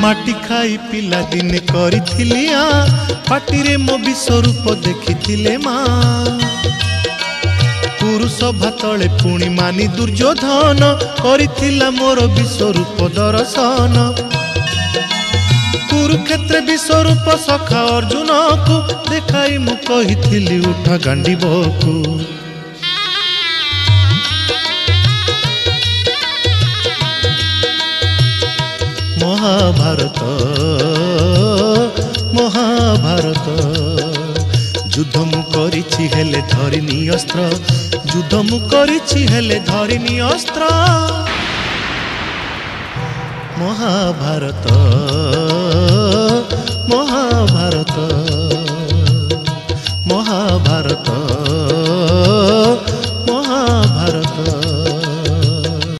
माटी खाई पिला दिने करिथिली पाटिरे मो विश्वरूप देखिथिले माँ पुरुष भातले पुणी मानी दुर्योधन करिथिला मोर विश्वरूप दर्शन कुरुक्षेत्र विश्वरूप सखा अर्जुन को देखाई मु कहिथिली उठा गांडीबकु महाभारत महाभारत युद्ध मु करिछि हेले धरिनी अस्त्र युद्ध मु करिछि हेले धरिनी अस्त्र महाभारत महाभारत।